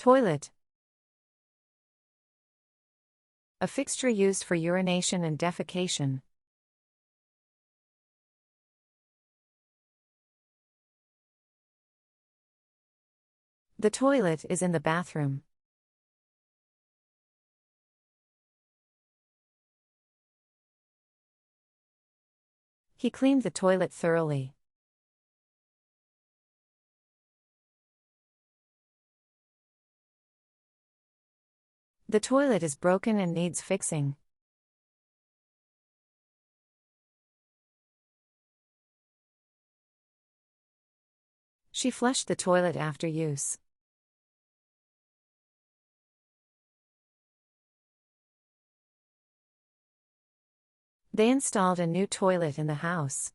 Toilet. A fixture used for urination and defecation. The toilet is in the bathroom. He cleaned the toilet thoroughly. The toilet is broken and needs fixing. She flushed the toilet after use. They installed a new toilet in the house.